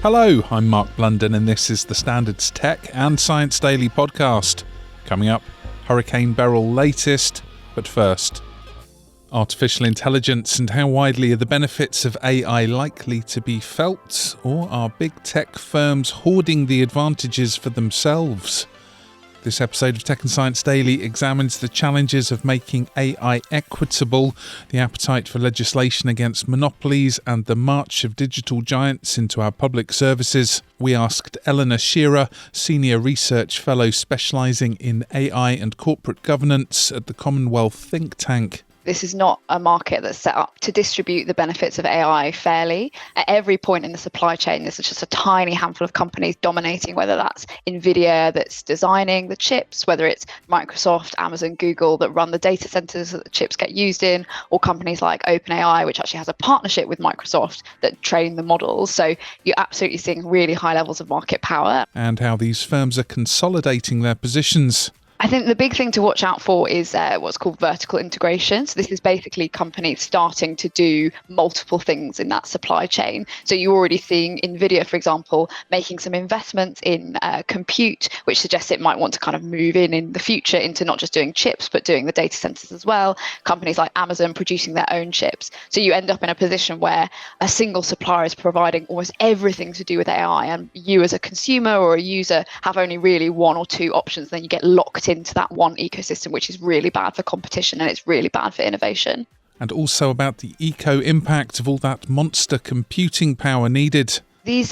Hello, I'm Mark Blunden and this is the Standards Tech and Science Daily podcast. Coming up, Hurricane Beryl latest, but first, artificial intelligence and how widely are the benefits of AI likely to be felt, or are big tech firms hoarding the advantages for themselves? This episode of Tech and Science Daily examines the challenges of making AI equitable, the appetite for legislation against monopolies, and the march of digital giants into our public services. We asked Eleanor Shearer, Senior Research Fellow specialising in AI and corporate governance at the Commonwealth think tank. This is not a market that's set up to distribute the benefits of AI fairly. At every point in the supply chain, there's just a tiny handful of companies dominating, whether that's NVIDIA that's designing the chips, whether it's Microsoft, Amazon, Google that run the data centers that the chips get used in, or companies like OpenAI, which actually has a partnership with Microsoft that train the models. So you're absolutely seeing really high levels of market power. And how these firms are consolidating their positions. I think the big thing to watch out for is what's called vertical integration. So this is basically companies starting to do multiple things in that supply chain. So you're already seeing NVIDIA, for example, making some investments in compute, which suggests it might want to kind of move in the future into not just doing chips, but doing the data centers as well. Companies like Amazon producing their own chips. So you end up in a position where a single supplier is providing almost everything to do with AI, and you as a consumer or a user have only really one or two options. Then you get locked into that one ecosystem, which is really bad for competition and it's really bad for innovation. And also about the eco-impact of all that monster computing power needed. These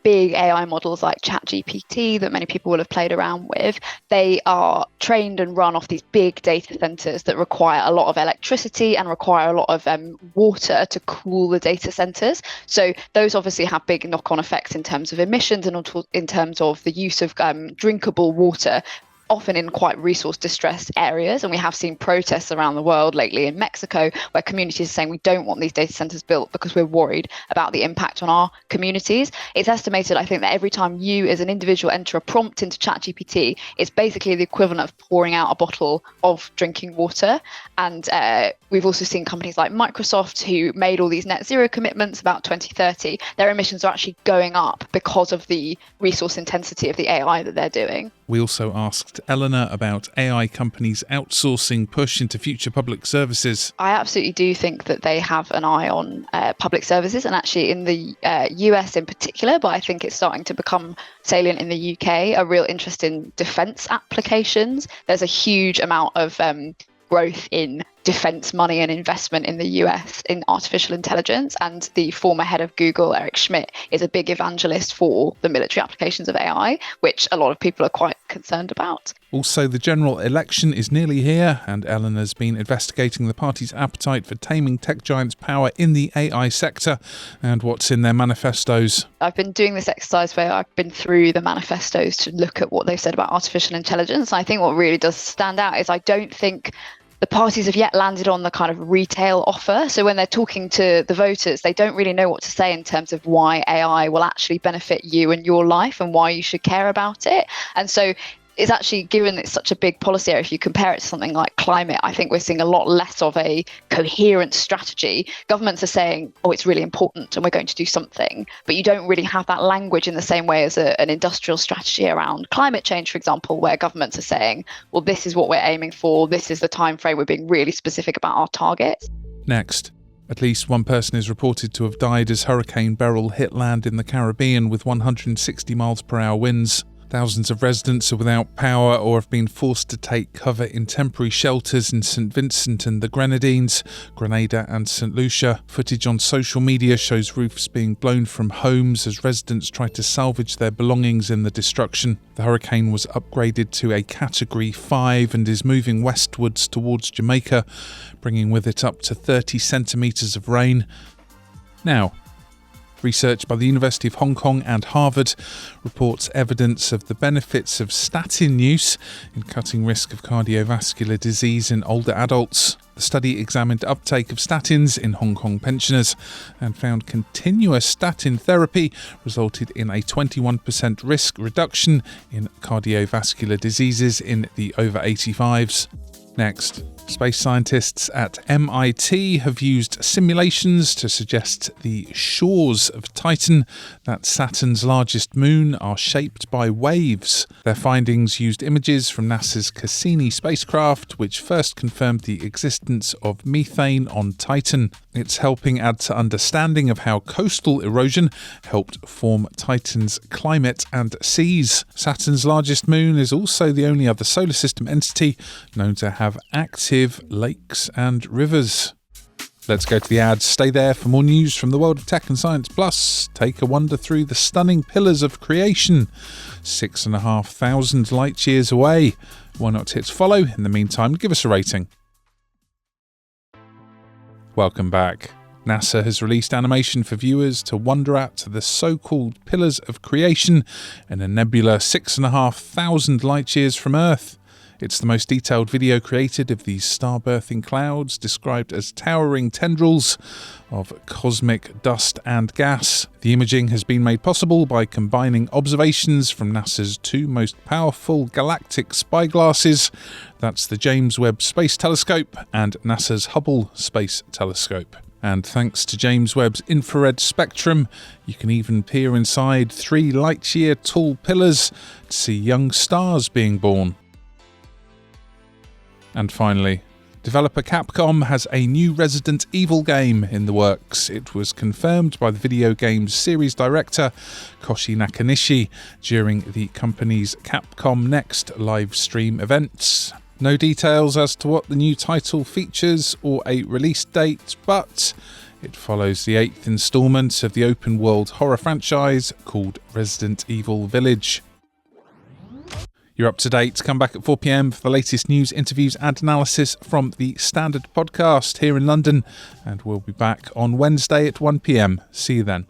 big AI models like ChatGPT that many people will have played around with, they are trained and run off these big data centers that require a lot of electricity and require a lot of water to cool the data centers. So those obviously have big knock-on effects in terms of emissions and in terms of the use of drinkable water, often in quite resource distressed areas. And we have seen protests around the world lately in Mexico where communities are saying we don't want these data centers built because we're worried about the impact on our communities. It's estimated, I think, that every time you as an individual enter a prompt into ChatGPT, it's basically the equivalent of pouring out a bottle of drinking water. And we've also seen companies like Microsoft, who made all these net zero commitments about 2030, their emissions are actually going up because of the resource intensity of the AI that they're doing. We also asked Eleanor about AI companies' outsourcing push into future public services. I absolutely do think that they have an eye on public services, and actually in the US in particular, but I think it's starting to become salient in the UK, a real interest in defence applications. There's a huge amount of growth in defense money and investment in the US in artificial intelligence, and the former head of Google, Eric Schmidt, is a big evangelist for the military applications of AI, which a lot of people are quite concerned about. Also, the general election is nearly here, and Eleanor's been investigating the party's appetite for taming tech giants' power in the AI sector and what's in their manifestos. I've been doing this exercise where I've been through the manifestos to look at what they've said about artificial intelligence. I think what really does stand out is I don't think the parties have yet landed on the kind of retail offer. So when they're talking to the voters, they don't really know what to say in terms of why AI will actually benefit you and your life and why you should care about it. And so it's actually, given it's such a big policy area, if you compare it to something like climate, I think we're seeing a lot less of a coherent strategy. Governments are saying, oh, it's really important and we're going to do something, but you don't really have that language in the same way as an industrial strategy around climate change, for example, where governments are saying, well, this is what we're aiming for, this is the time frame, we're being really specific about our targets. Next. At least one person is reported to have died as Hurricane Beryl hit land in the Caribbean with 160 miles per hour winds. Thousands of residents are without power or have been forced to take cover in temporary shelters in St Vincent and the Grenadines, Grenada and St Lucia. Footage on social media shows roofs being blown from homes as residents try to salvage their belongings in the destruction. The hurricane was upgraded to a Category 5 and is moving westwards towards Jamaica, bringing with it up to 30 centimetres of rain. Now, research by the University of Hong Kong and Harvard reports evidence of the benefits of statin use in cutting risk of cardiovascular disease in older adults. The study examined uptake of statins in Hong Kong pensioners and found continuous statin therapy resulted in a 21% risk reduction in cardiovascular diseases in the over 85s. Next, space scientists at MIT have used simulations to suggest the shores of Titan, that's Saturn's largest moon, are shaped by waves. Their findings used images from NASA's Cassini spacecraft, which first confirmed the existence of methane on Titan. It's helping add to understanding of how coastal erosion helped form Titan's climate and seas. Saturn's largest moon is also the only other solar system entity known to have active lakes and rivers. Let's go to the ads. Stay there for more news from the world of tech and science. Plus, take a wander through the stunning pillars of creation, 6,500 light years away. Why not hit follow? In the meantime, give us a rating. Welcome back. NASA has released animation for viewers to wonder at the so-called pillars of creation in a nebula 6,500 light years from Earth. It's the most detailed video created of these star-birthing clouds, described as towering tendrils of cosmic dust and gas. The imaging has been made possible by combining observations from NASA's two most powerful galactic spyglasses, that's the James Webb Space Telescope and NASA's Hubble Space Telescope. And thanks to James Webb's infrared spectrum, you can even peer inside 3 light-year tall pillars to see young stars being born. And finally, developer Capcom has a new Resident Evil game in the works. It was confirmed by the video game's series director, Koshi Nakanishi, during the company's Capcom Next live stream events. No details as to what the new title features or a release date, but it follows the 8th installment of the open-world horror franchise called Resident Evil Village. You're up to date. Come back at 4 p.m. for the latest news, interviews and analysis from the Standard podcast here in London. And we'll be back on Wednesday at 1 p.m. See you then.